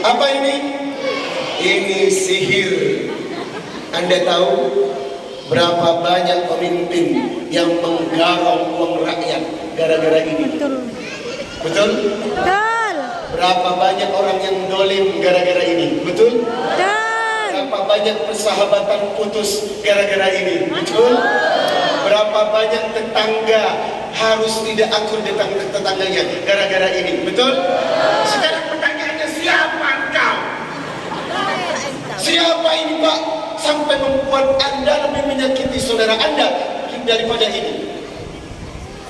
Apa ini? Ini sihir. Anda tahu berapa banyak pemimpin yang menggarong uang rakyat gara-gara ini? Betul. Betul? Betul. Berapa banyak orang yang dolim gara-gara ini? Betul? Betul. Berapa banyak persahabatan putus gara-gara ini? Betul? Berapa banyak tetangga harus tidak akur tetangganya gara-gara ini? Betul? Sekarang pertanyaannya, siapa engkau? Siapa ini, Pak? Sampai membuat Anda lebih menyakiti saudara Anda daripada ini.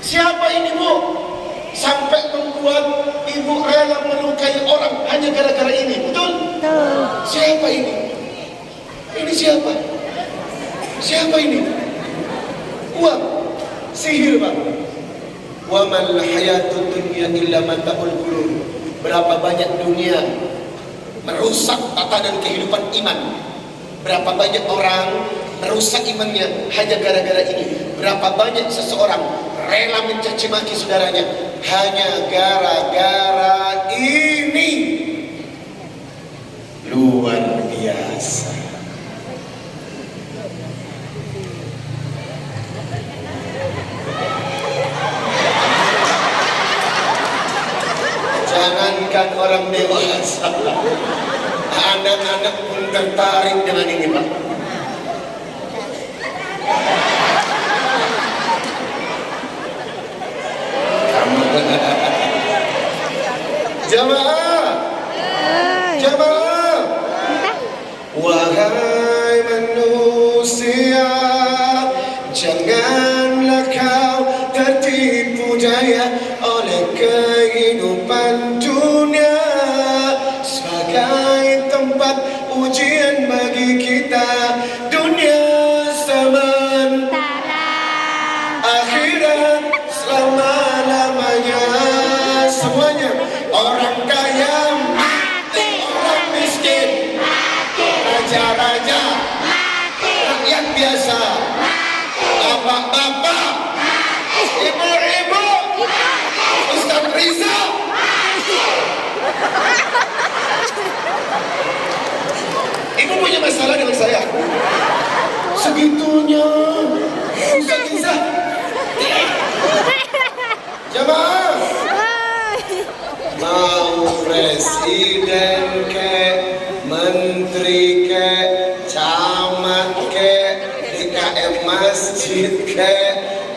Siapa ini, Bu? Sampai membuat ibu rela melukai orang hanya gara-gara ini. Betul? Betul. Siapa ini? Ini siapa? Siapa ini? Uang, sihir, Pak. Wa mal hayatud dunya illa mata'ul ghurur. Berapa banyak dunia merusak tatanan kehidupan iman. Berapa banyak orang merusak imannya hanya gara-gara ini. Berapa banyak seseorang rela mencaci maki saudaranya hanya gara-gara ini. Luar biasa. Jangankan orang dewasa, anak-anak pun tertarik dengan ini, Pak. Jamaah, jamaah, wahai manusia, janganlah kau tertipu daya oleh kehidupan dunia sebagai tempat ujian bagi kita. Dunia sementara, akhirat selama-lamanya. Semuanya, orang kaya mati, orang miskin mati, raja-raja mati, rakyat biasa mati, bapak-bapak mati, ibu-ibu, Ustaz Riza mati. Ibu punya masalah dengan saya? Segitunya Ustaz Riza. Jamaah, mau presiden ke, menteri ke, camat ke, DKM masjid ke,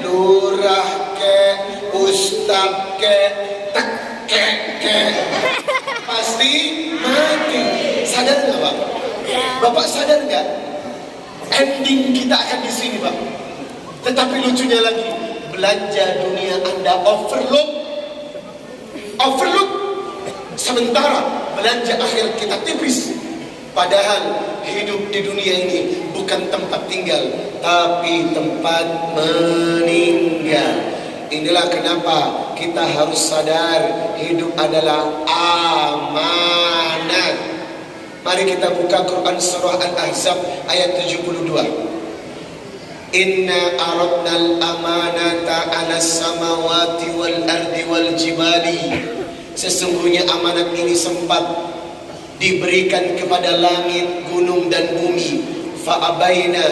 lurah ke, ustad ke, tekek ke, pasti mati. Sadar nggak, Pak? Bapak sadar nggak? Ending kita akan di sini, Pak. Tetapi lucunya lagi, belanja dunia Anda overload. Sementara belanja akhir kita tipis. Padahal hidup di dunia ini bukan tempat tinggal, tapi tempat meninggal. Inilah kenapa kita harus sadar hidup adalah amanat. Mari kita buka Quran surah Al-Ahzab ayat 72. Inna aradnal amanata 'alas samawati wal ardi wal jibali. Sesungguhnya amanat ini sempat diberikan kepada langit, gunung dan bumi. Fa'abaina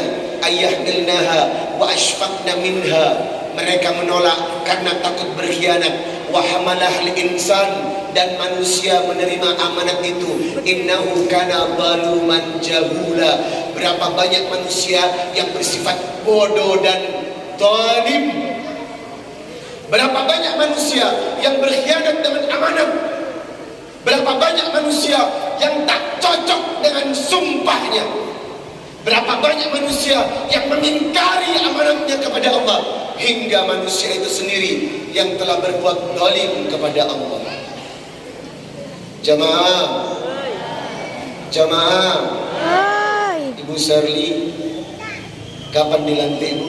ayyahmilnaha wa ashfaqna minha. Mereka menolak karena takut berkhianat. Wa hamalahal insan, dan manusia menerima amanat itu. Innahu kana zaluman jahula. Berapa banyak manusia yang bersifat bodoh dan zalim. Berapa banyak manusia yang berkhianat dengan amanat. Berapa banyak manusia yang tak cocok dengan sumpahnya. Berapa banyak manusia yang mengingkari amanatnya kepada Allah. Hingga manusia itu sendiri yang telah berbuat zalim kepada Allah. Jamaah, jamaah, Ibu Sherly, kapan dilantik, Bu?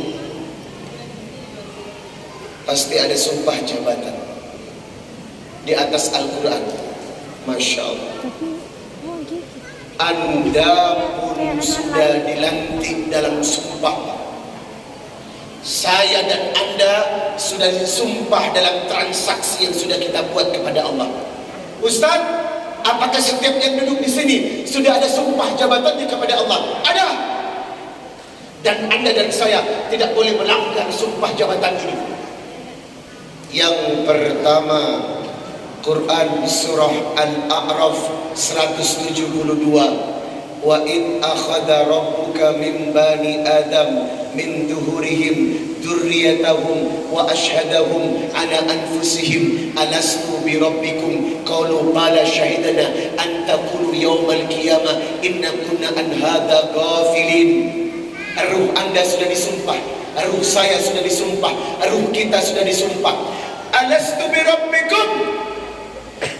Pasti ada sumpah jabatan di atas Al-Quran. Masya Allah. Anda pun sudah dilantik dalam sumpah. Saya dan Anda sudah disumpah dalam transaksi yang sudah kita buat kepada Allah. Ustaz, Apakah setiap yang duduk di sini sudah ada sumpah jabatannya kepada Allah? Ada. Dan Anda dan saya tidak boleh melanggar sumpah jabatan ini. Yang pertama, Quran surah Al-A'raf 172. Wa id akhadha rabbuka min bani Adam min duhurihim dzurriyyatahum wa ashhadahum ala anfusihim alastu bi rabbikum qalu bala shahidana an taqulu yawmal qiyamah inna kunna an hadza ghafilin. Ruh Anda sudah disumpah, ruh saya sudah disumpah, ruh kita sudah disumpah. Alastu bi rabbikum,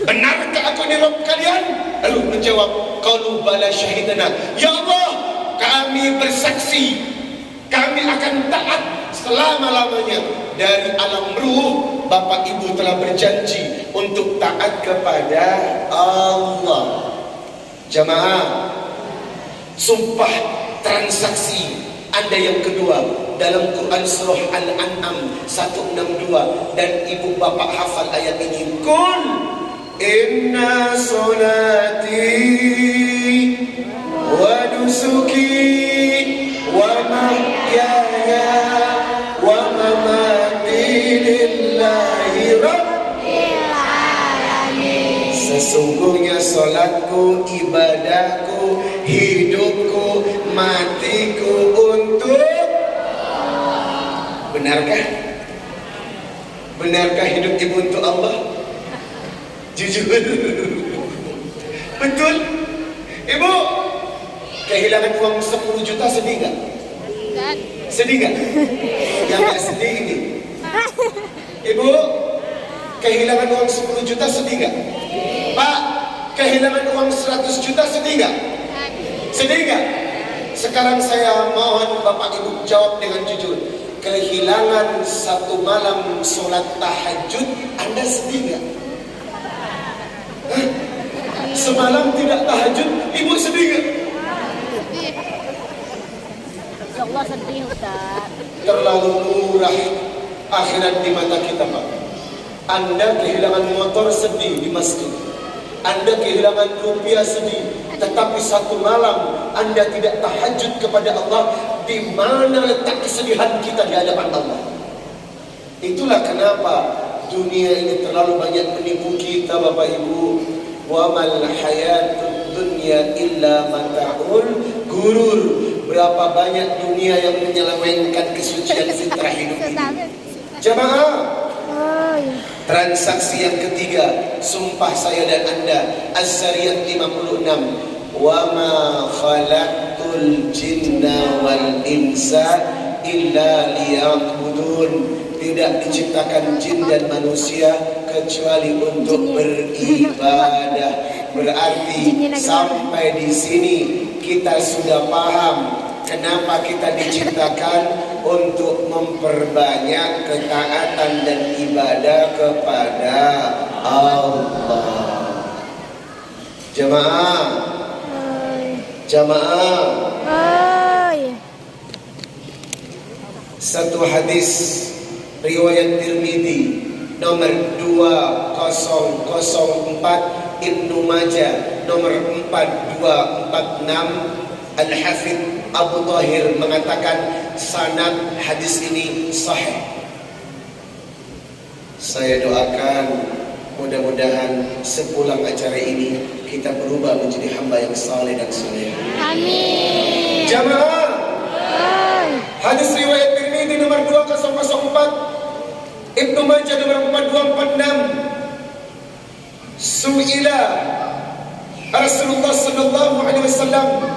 benarkah aku ni Rabb kalian? Lalu menjawab, qalu bala syahidana, ya Allah, kami bersaksi, kami akan taat selama-lamanya. Dari alam ruh, Bapak Ibu telah berjanji untuk taat kepada Allah. Jamaah, sumpah transaksi Anda yang kedua dalam Quran surah Al-An'am 162, dan ibu bapak hafal ayat ini. Kul inna solati wa nusuki wa mahyaya wa mamati lillahi rabbil alamin. Sesungguhnya solatku, ibadahku, hidupku, matiku untuk. Benarkah? Benarkah hidup ibu untuk Allah? Jujur. Betul? Ibu, kehilangan uang 10 juta sedih gak? Sedih gak? Yang gak sedih ini. Ibu, kehilangan uang 10 juta sedih gak? Pak, kehilangan uang 100 juta sedih gak? Sedih gak? Sekarang saya mohon Bapak Ibu jawab dengan jujur. Kehilangan satu malam sholat tahajud, Anda sedih gak? Semalam tidak tahajud, Ibu sedih gak? Ya Allah sedih Ustaz. Terlalu murah akhirat di mata kita, Pak. Anda kehilangan motor sedih di masjid, Anda kehilangan rupiah sedih, tetapi satu malam Anda tidak tahajud kepada Allah. Di mana letak kesedihan kita di hadapan Allah? Itulah kenapa dunia ini terlalu banyak menipu kita, Bapak Ibu. Wa mal hayatud dunya illa mata'ul gurur. Berapa banyak dunia yang menyelewengkan kesucian fitrah hidup ini. Jamaah, transaksi yang ketiga, sumpah saya dan Anda, Az-Zariyat 56. Wa ma khalaqtul jinna wal insa illa liya'budun. Tidak diciptakan jin dan manusia kecuali untuk beribadah. Berarti sampai di sini kita sudah paham kenapa kita diciptakan, untuk memperbanyak ketaatan dan ibadah kepada Allah. Jamaah, jamaah, satu hadis riwayat Tirmidzi nomor 2004, Ibnu Majah nomor 4246. Al-Hafidz Abu Thahir mengatakan sanad hadis ini sahih. Saya doakan mudah-mudahan sepulang acara ini kita berubah menjadi hamba yang saleh dan saleh. Amin. Jamaah, hadis riwayat Tirmidzi nomor 2004, Ibnu Majah nomor 4246. Su'ila Rasulullah sallallahu alaihi wasallam,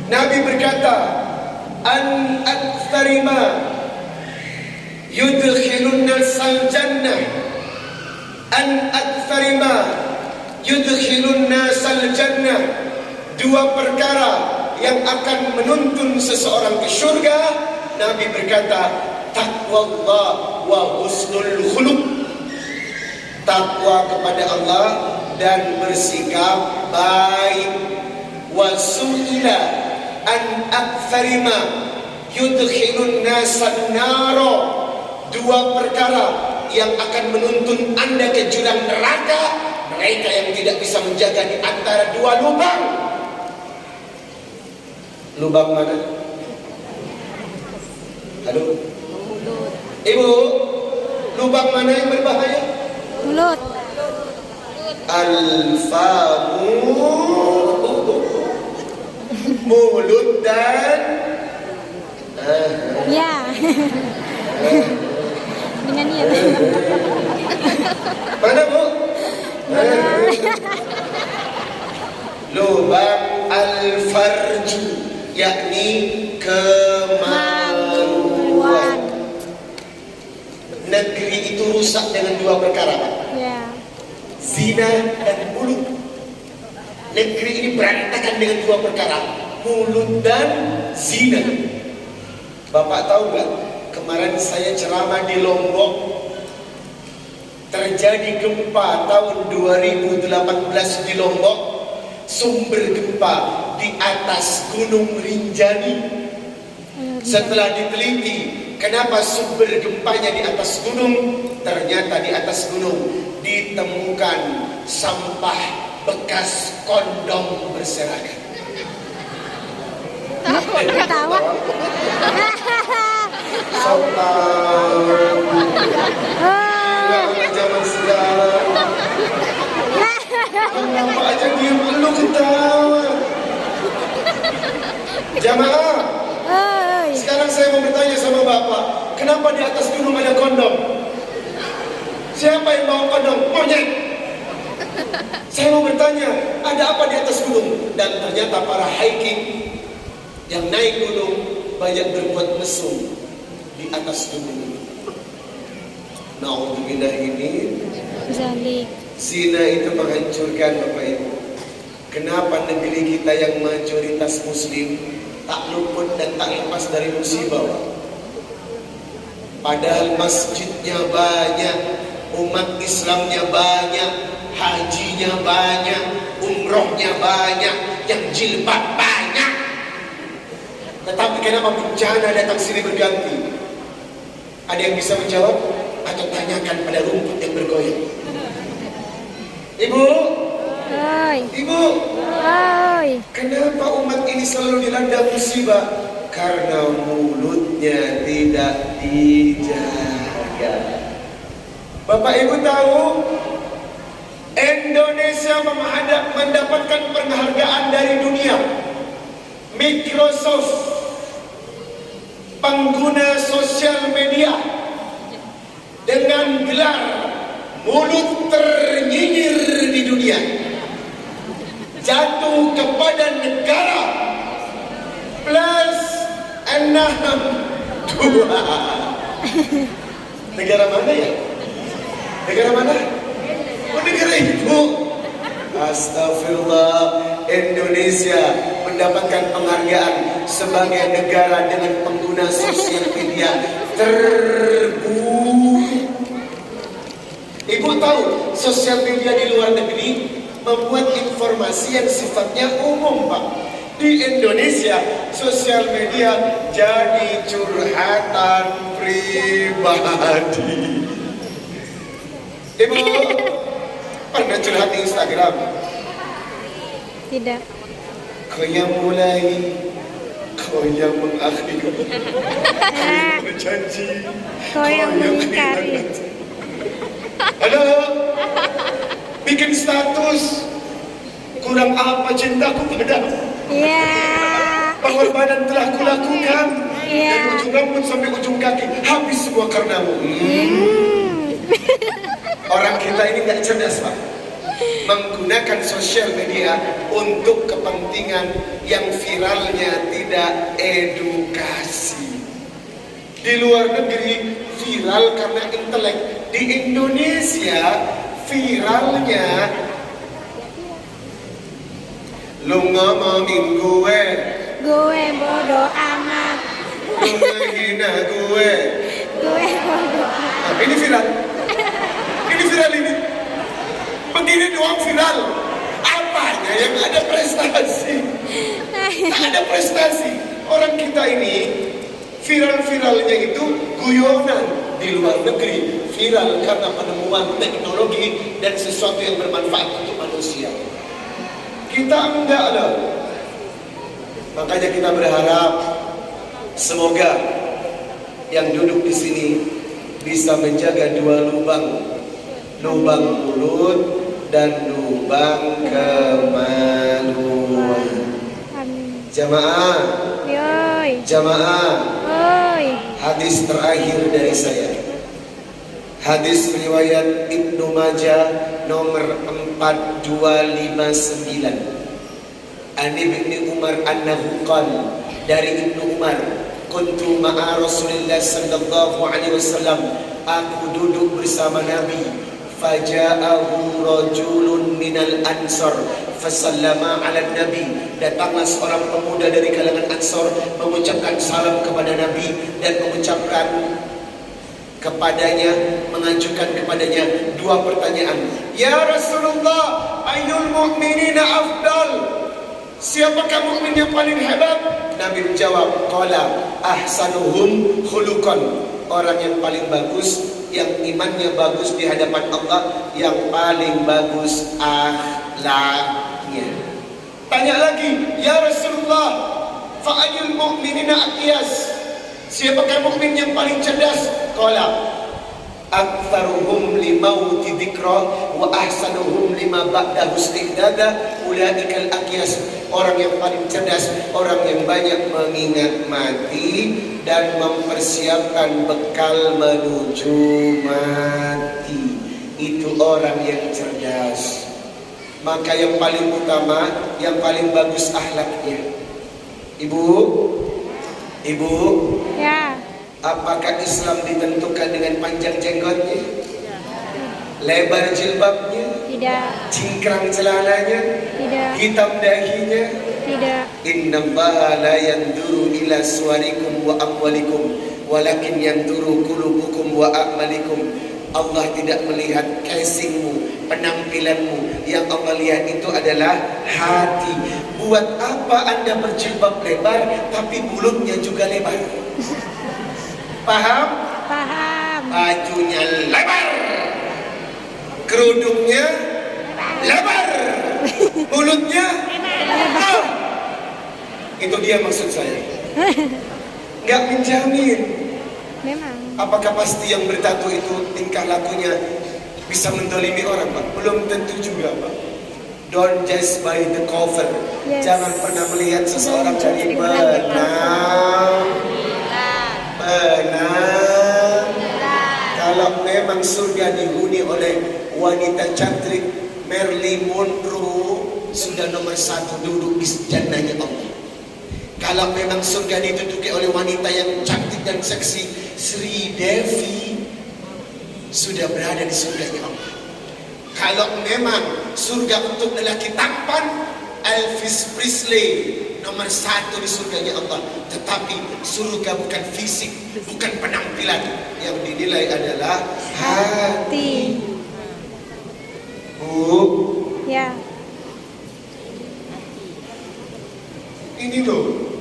Nabi berkata, an aktsari ma yudkhilun nasal jannah, an aktsari ma yudkhilun nasal jannah. Dua perkara yang akan menuntun seseorang ke surga. Nabi berkata, taqwallah wa husnul khuluq. Takwa kepada Allah dan bersikap baik. Wa su'ila an aktsari ma yudkhilun nasan naro. Dua perkara yang akan menuntun Anda ke jurang neraka. mereka yang tidak bisa menjaga di antara dua lubang. Lubang mana? Halo? Ibu, lubang mana yang berbahaya? Mulut. Al-famu, mulut dan Ya. Dengan niat. mana bu? Lubang al-farju, yakni kemaluan. Negeri itu rusak dengan dua perkara, Pak. Ya. Zina dan mulut. Negeri ini berantakan dengan dua perkara, mulut dan zina. Bapak tahu nggak? Kemarin saya ceramah di Lombok, terjadi gempa tahun 2018 di Lombok. Sumber gempa di atas Gunung Rinjani. Setelah diteliti, kenapa sumber gempanya di atas gunung? Ternyata di atas gunung ditemukan sampah bekas kondom berserakan. Ketawa. Zaman sekarang. Kenapa aja dia perlu ketawa? Jamaah, sekarang saya mau bertanya sama Bapak, kenapa di atas gunung ada kondom? Siapa yang bawa kondom? Monyet. Saya mau bertanya, ada apa di atas gunung? Dan ternyata para hiking yang naik gunung banyak berbuat mesum di atas gunung. Naudzubillah, ini Zalik. zina itu menghancurkan, Bapak Ibu. Kenapa negeri kita yang mayoritas muslim tak luput dan tak lepas dari musibah? Padahal masjidnya banyak, umat Islamnya banyak, hajinya banyak, umrohnya banyak, yang jilbab banyak. Tetapi kenapa bencana datang sini berganti? Ada yang bisa menjawab? Atau tanyakan pada rumput yang bergoyang. Ibu, Oi. Ibu, Oi. kenapa umat ini selalu dilanda musibah? Karena mulutnya tidak dijaga. Bapak Ibu tahu, Indonesia mendapatkan penghargaan dari dunia. Microsoft, pengguna sosial media, dengan gelar mulut ternyinyir di dunia, jatuh kepada negara plus 62. Negara mana ya? Negara mana? Oh, negara ibu. Astagfirullah, Indonesia mendapatkan penghargaan sebagai negara dengan pengguna sosial media terburuk. Ibu tahu, sosial media di luar negeri membuat informasi yang sifatnya umum, Pak. Di Indonesia, sosial media jadi curhatan pribadi. Ibu pernah curhat di Instagram? Tidak. Kau yang mulai, kau yang mengakhiri, kau yang berjanji, Kau yang mengingkari. Halo, bikin status, kurang apa cintaku padamu? Iya. Pengorbanan telah kulakukan, Iya. dari ujung rambut sampai ujung kaki, habis semua karenamu. Orang kita ini nggak cerdas, Pak. Menggunakan sosial media untuk kepentingan yang viralnya tidak edukasi. Di luar negeri viral karena intelek. Di Indonesia viralnya lu ngomongin gue bodoh amat. lu menghina gue. Bodoh. Nah, ini viral. Ini viral ini. Begini doang viral. Apanya yang ada prestasi? Tak ada prestasi. Orang kita ini viral-viralnya itu guyonan. di luar negeri viral karena penemuan teknologi dan sesuatu yang bermanfaat untuk manusia. Kita enggak loh. Makanya kita berharap semoga yang duduk di sini bisa menjaga dua lubang, lubang mulut dan lubang kemaluan. Amin. Jamaah, Yoi. jamaah, Oi. hadis terakhir dari saya. Hadis riwayat Ibnu Majah nomor 4259. An Ibnu Umar annahu qala, dari Ibnu Umar, kuntu ma'a Rasulillah sallallahu alaihi wasallam, aku duduk bersama Nabi, faja'ahu rajulun minal ansar fasallama ala nabi, datanglah seorang pemuda dari kalangan Ansor mengucapkan salam kepada Nabi dan mengucapkan kepadanya, mengajukan kepadanya dua pertanyaan. Ya Rasulullah, ayyul mu'minina afdal? Siapakah mukmin yang paling hebat? Nabi menjawab, qala ahsanuhum khuluqan, orang yang paling bagus, yang imannya bagus di hadapan Allah, yang paling bagus akhlaknya. Tanya lagi, ya Rasulullah, fa ayyul mu'minina aqyas? Siapakah mukmin yang paling cerdas? Qala aktsaruhum limauti dzikra wa ahsanuhum lima ba'dahu istihdada ulaikal aqyas. Orang yang paling cerdas, orang yang banyak mengingat mati dan mempersiapkan bekal menuju mati. Itu orang yang cerdas. Maka yang paling utama, yang paling bagus akhlaknya. Ibu, ibu, Ya. apakah Islam ditentukan dengan panjang jenggotnya, lebar jilbabnya, Tidak. cingkrang celananya, Tidak. hitam dahinya? Tidak. Innallaha la yanduru ila suwarikum wa amwalikum walakin yanduru qulubukum wa a'malikum. Allah tidak melihat casingmu, penampilanmu. Yang Allah lihat itu adalah hati. Buat apa Anda berjilbab lebar tapi mulutnya juga lebar? Paham? Paham. Bajunya lebar, kerudungnya lebar, mulutnya lebar. Itu dia maksud saya. Nggak menjamin Memang. apakah pasti yang bertato itu tingkah lakunya bisa mendolimi orang, Pak. Belum tentu juga, Pak. Don't just by the cover. Yes. Jangan pernah melihat seseorang Don't dari judge by the benang. Kalau memang surga dihuni oleh wanita cantik, Marilyn Monroe sudah nomor 1 duduk di jannahnya Allah. Kalau memang surga dituduki oleh wanita yang cantik dan seksi, Sri Devi sudah berada di surganya Allah. Kalau memang surga untuk lelaki tampan, Elvis Presley nomor 1 di surganya Allah. Tetapi surga bukan fisik, bukan penampilan, yang dinilai adalah hati. Bu, Ya. ini loh.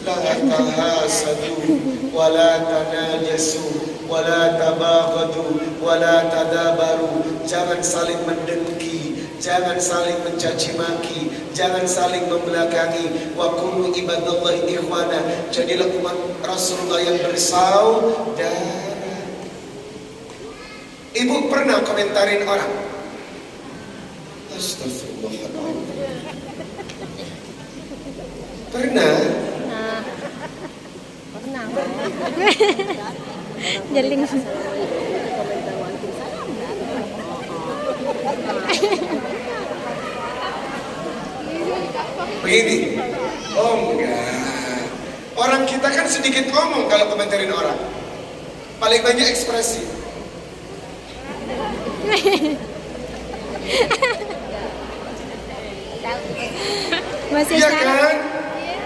La tahasadu wa la tanajasu wa la tabaghadu wa la tadabaru. Jangan saling mendengki, jangan saling mencaci maki, jangan saling membelakangi. Wa kunu ibadallahi ikhwana. Jadilah umat Rasulullah yang bersaudara. Ibu pernah komentarin orang? Astagfirullahaladzim. Pernah? Jeling. Begini. Oh enggak. Orang kita kan sedikit ngomong kalau komentarin orang. Paling banyak ekspresi. Masih Iya salah. kan?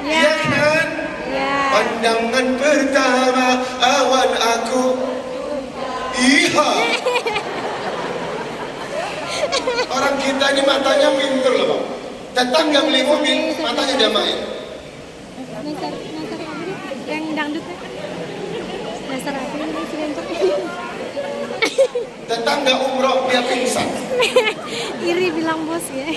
Ya. Iya kan? Ya. Pandangan pertama awan aku. Iya. Orang kita ini matanya pintur loh, Bang. Tetangga beli mobil, matanya udah main. Nasar apa? Yang dangdut kan? Nasar apa? Tetangga umroh dia pingsan. Iri bilang bos ya.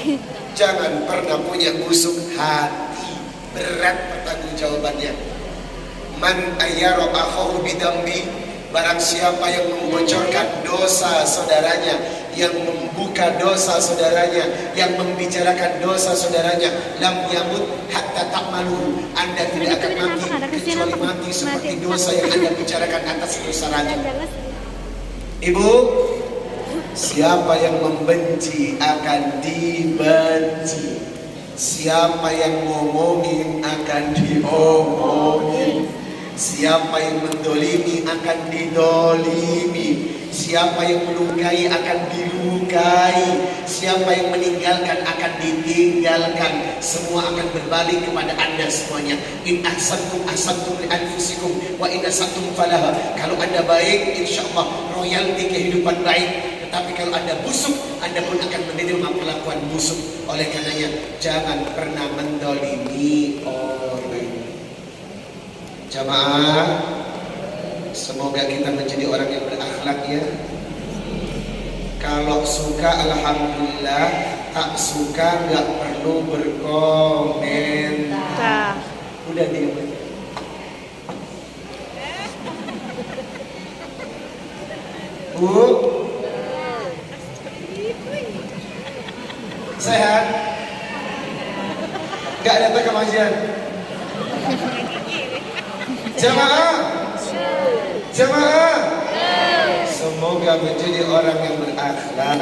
Jangan pernah punya busuk hati. Berat pertanggungjawabannya. Man ayyara akhahu bidambi, barang siapa yang membocorkan dosa saudaranya, yang membuka dosa saudaranya, yang membicarakan dosa saudaranya, lam yamut hatta ta'malu, Anda tidak akan mati kecuali mati seperti dosa yang Anda bicarakan atas dosa raja. Ibu, siapa yang membenci akan dibenci, siapa yang ngomongin akan diomongin, siapa yang mendolimi akan didolimi, siapa yang melukai akan dilukai, siapa yang meninggalkan akan ditinggalkan. Semua akan berbalik kepada Anda semuanya. In ahsantum ahsantum li anfusikum wa in asatum falaha. Kalau Anda baik, insyaallah royalti kehidupan baik. Tetapi kalau Anda busuk, Anda pun akan menerima perlakuan busuk. Oleh karenanya, jangan pernah mendolimi orang. Jamaah, semoga kita menjadi orang yang berakhlak ya. Kalau suka alhamdulillah, tak suka nggak perlu berkomentar. Udah diam. Bu, sehat? Gak datang ke pengajian? Jamaah, jamaah, semoga menjadi orang yang berakhlak.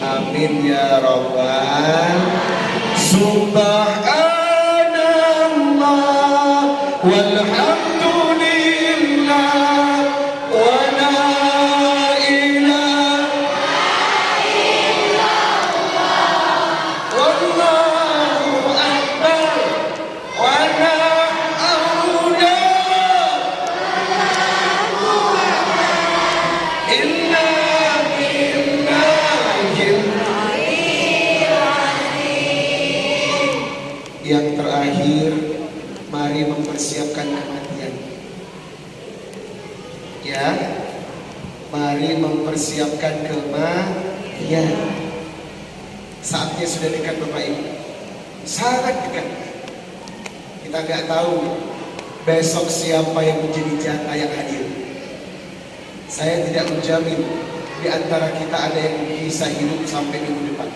Amin ya Rabbal. Subhanallah walhamdulillah wa la ilaha illallah wallahu akbar wa la haula illa billahil azim. Yang terakhir, mari mempersiapkan kematian. Ya, mari mempersiapkan kematian. Saatnya sudah dekat Bapak Ibu, sangat dekat. Kita nggak tahu besok siapa yang menjadi jatah yang hadir. Saya tidak menjamin di antara kita ada yang bisa hidup sampai minggu depan.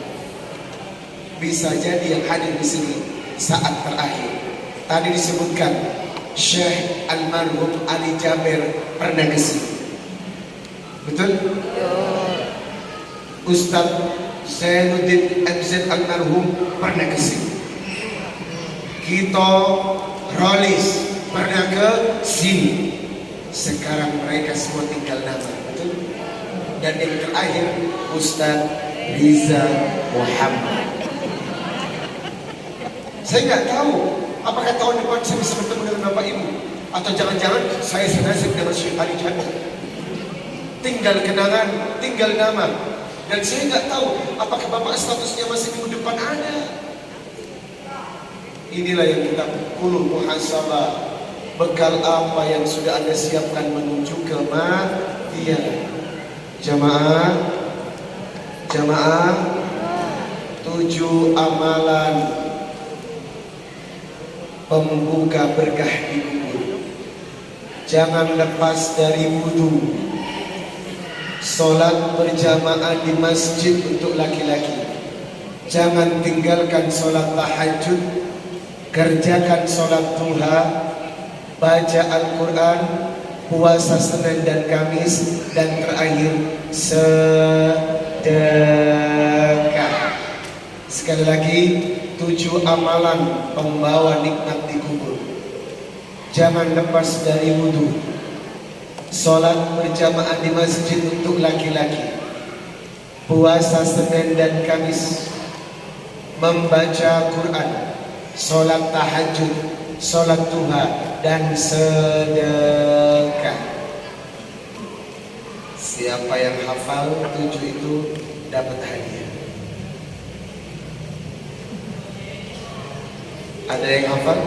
Bisa jadi yang hadir di sini saat terakhir. Tadi disebutkan Syekh almarhum Ali Jaber pernah ke sini. Betul? Ustadz Zainuddin MZ almarhum pernah ke sini. Kito Rolis pernah ke sini. Sekarang mereka semua tinggal nama. Betul? Dan yang terakhir Ustadz Riza Muhammad. Saya nggak tahu apakah tahun depan saya bisa bertemu dengan Bapak Ibu, atau jangan-jangan saya senasib dengan Syekh Ali Jaber. Tinggal kenangan, tinggal nama. Dan saya nggak tahu apakah Bapak statusnya masih minggu depan ada. Inilah yang kita perlu muhasabah. Bekal apa yang sudah Anda siapkan menuju kematian. Jamaah, jamaah, 7 amalan pembuka berkah di kubur. Jangan lepas dari wudu. Solat berjamaah di masjid untuk laki-laki. Jangan tinggalkan solat tahajud. Kerjakan solat duha. Baca Al-Quran. Puasa Senin dan Kamis. Dan terakhir sedekah. Sekali lagi, 7 amalan pembawa nikmat di kubur. Jangan lepas dari wudu. Solat berjamaah di masjid untuk laki-laki. Puasa Senin dan Kamis. Membaca Quran. Solat tahajud. Solat duha. Dan sedekah. Siapa yang hafal 7 itu dapat hadiah. Ada yang hafal?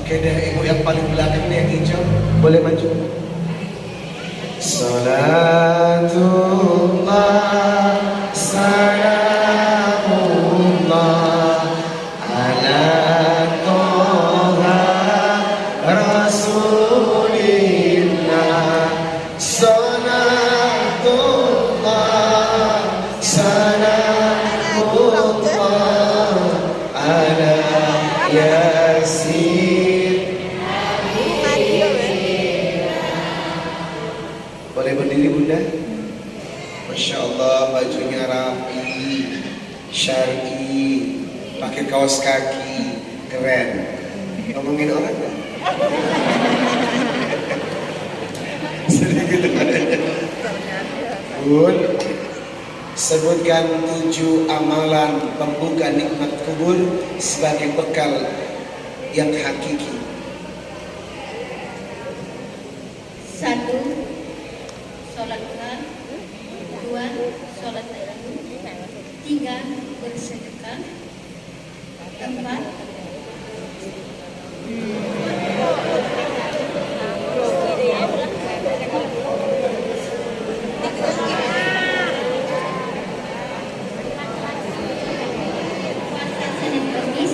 Kayaknya ibu yang paling belakang nih yang hijau, boleh maju. Salatullah salamullah ala toha rasulillah. Salatullah salamullah ala yasin. Boleh berdiri bunda? Masya Allah, bajunya rapi, syar'i, pakai kaos kaki, keren. Ngomongin orang gak? Sedikit Bun, sebutkan 7 amalan pembuka nikmat kubur sebagai bekal yang hakiki. 1. Sholat duha. 2. Sholat tahajud. 3. Bersedekah. 4. Puasa Senin Kamis.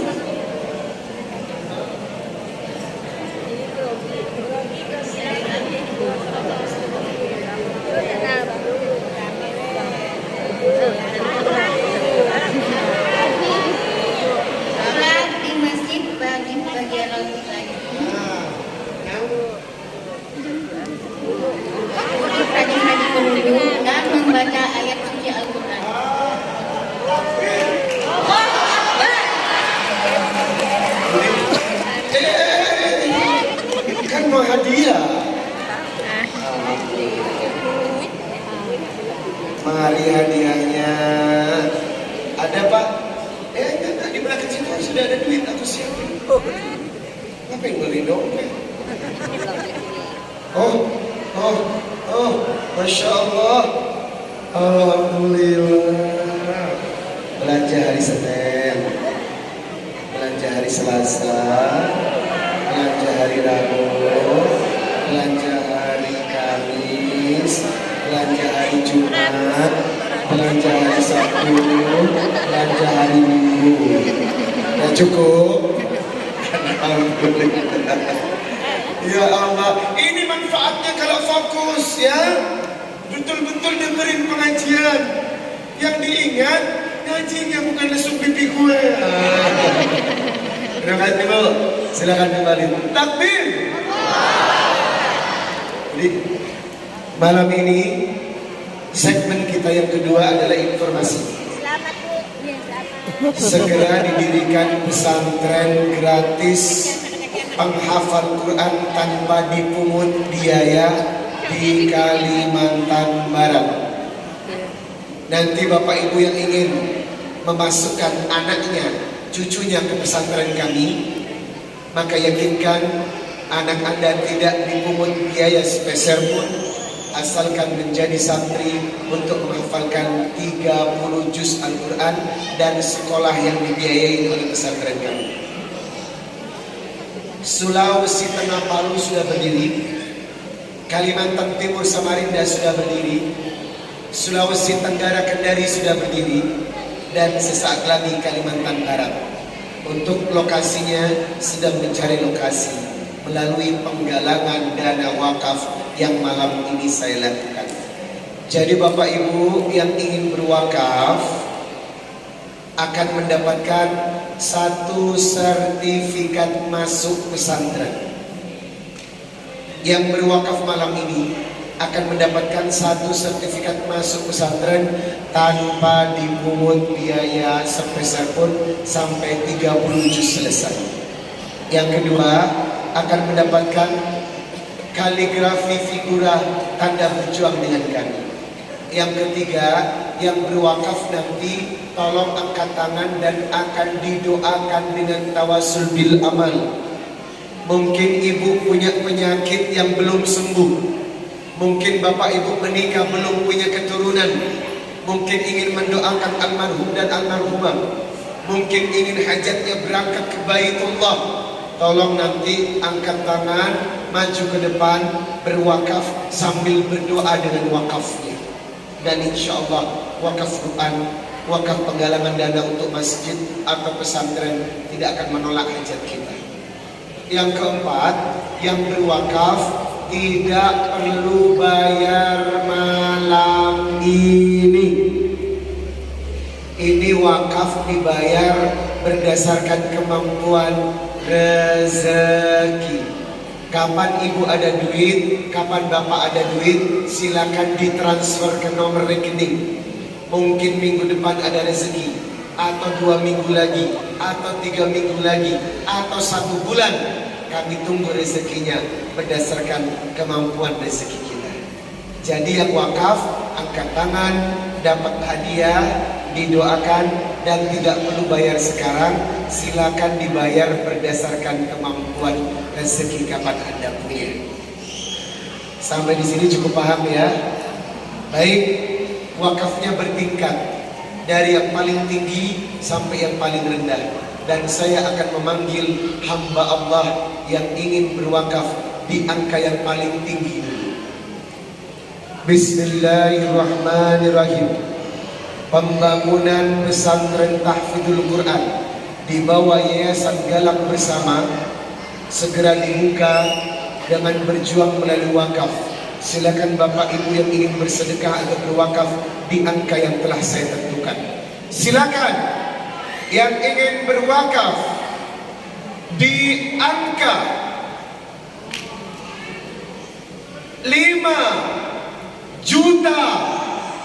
Sholat di masjid bagi Al-Quran. Haji-haji pengunjung dan membaca ayat suci Al-Quran. Kan mau hadiah. Mari hadiahnya. Ada pak? Enggak, di belakang situ sudah ada duit, aku siapin. Ngapain beli dompet? Oh, Masya Allah. Alhamdulillah. Belanja hari Senin, belanja hari Selasa, belanja hari Rabu, belanja hari Kamis, belanja hari Jumat, belanja hari Sabtu, belanja hari Minggu. Ya cukup. Alhamdulillah. Ya Allah, ini manfaatnya kalau fokus ya. Betul-betul dengerin pengajian. Yang diingat ngajinya bukan lesung pipi gue. Terima kasih Bu. Silakan kembali. Takbir. Jadi malam ini segmen kita yang kedua adalah informasi. Selamat Bu. Ya, selamat. Segera didirikan pesantren gratis penghafal Quran tanpa dipungut biaya di Kalimantan Barat. Nanti Bapak Ibu yang ingin memasukkan anaknya, cucunya ke pesantren kami, maka yakinkan anak Anda tidak dipungut biaya sepeser pun, asalkan menjadi santri untuk menghafalkan 30 juz Al-Quran dan sekolah yang dibiayai oleh pesantren kami. Sulawesi Tengah Palu sudah berdiri, Kalimantan Timur Samarinda sudah berdiri, Sulawesi Tenggara Kendari sudah berdiri, dan sesaat lagi Kalimantan Barat. Untuk lokasinya sedang mencari lokasi melalui penggalangan dana wakaf yang malam ini saya lakukan. Jadi Bapak Ibu yang ingin berwakaf akan mendapatkan 1 sertifikat masuk pesantren. Yang berwakaf malam ini akan mendapatkan 1 sertifikat masuk pesantren tanpa dipungut biaya sepeser pun sampai 30 juz selesai. Yang kedua akan mendapatkan kaligrafi figura tanda berjuang dengan kami. Yang ketiga, yang berwakaf nanti tolong angkat tangan dan akan didoakan dengan tawasul bil amal. Mungkin ibu punya penyakit yang belum sembuh, mungkin bapak ibu menikah belum punya keturunan, mungkin ingin mendoakan almarhum dan almarhumah, mungkin ingin hajatnya berangkat ke Baitullah, tolong nanti angkat tangan, maju ke depan, berwakaf sambil berdoa dengan wakafnya. Dan insya Allah wakaf Quran, wakaf penggalangan dana untuk masjid atau pesantren tidak akan menolak hajat kita. Yang keempat, yang berwakaf tidak perlu bayar malam ini. Ini wakaf dibayar berdasarkan kemampuan rezeki. Kapan ibu ada duit, kapan bapak ada duit, silakan ditransfer ke nomor rekening. Mungkin minggu depan ada rezeki, atau 2 minggu lagi, atau 3 minggu lagi, atau 1 bulan. Kami tunggu rezekinya berdasarkan kemampuan rezeki kita. Jadi yang wakaf, angkat tangan, dapat hadiah, didoakan, dan tidak perlu bayar sekarang. Silakan dibayar berdasarkan kemampuan rezeki kapan Anda punya. Sampai di sini cukup paham ya? Baik, wakafnya bertingkat dari yang paling tinggi sampai yang paling rendah. Dan saya akan memanggil hamba Allah yang ingin berwakaf di angka yang paling tinggi dulu. Bismillahirrahmanirrahim. Pembangunan pesantren tahfidzul Quran di bawah Yayasan Galak Bersama segera dibuka dengan berjuang melalui wakaf. Silakan Bapak Ibu yang ingin bersedekah atau berwakaf di angka yang telah saya tentukan. Silakan yang ingin berwakaf di angka 5 juta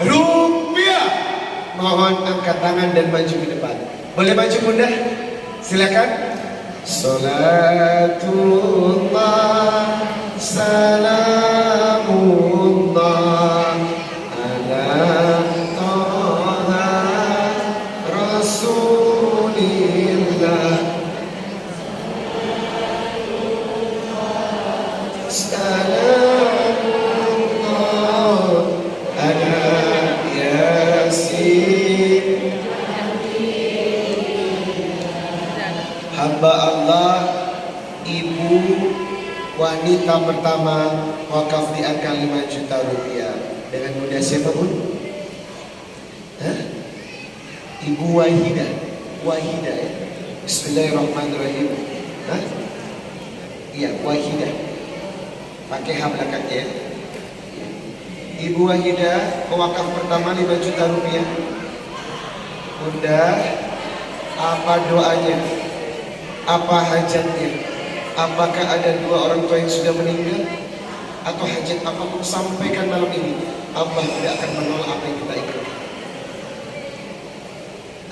rupiah. Mohon angkat tangan dan maju ke depan. Boleh maju Bunda? Silakan. Salatullah salamullah ala Taha Rasulillah. Salamullah ala Yasin. Hamba Allah, ibu wanita pertama wakaf di angka 5 juta rupiah. Dengan mudah siapa Bun? Hah? Ibu Wahidah. Wahidah ya? Bismillahirrahmanirrahim. Hah? Iya, Wahidah. Pakai H belakangnya ya. Ibu Wahidah, wakaf pertama 5 juta rupiah. Bunda, apa doanya? Apa hajatnya? Apakah ada 2 orang tua yang sudah meninggal? Atau hajat apapun sampaikan malam ini, Allah tidak akan menolak apa yang kita inginkan.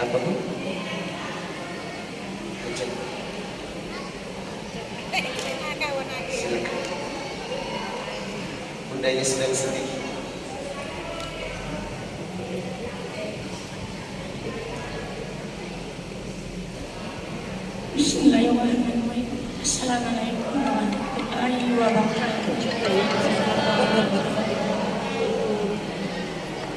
Apapun hajat. Silakan. Bundanya sedang sedih. Bismillahirrahmanirrahim. Assalamualaikum warahmatullahi wabarakatuh.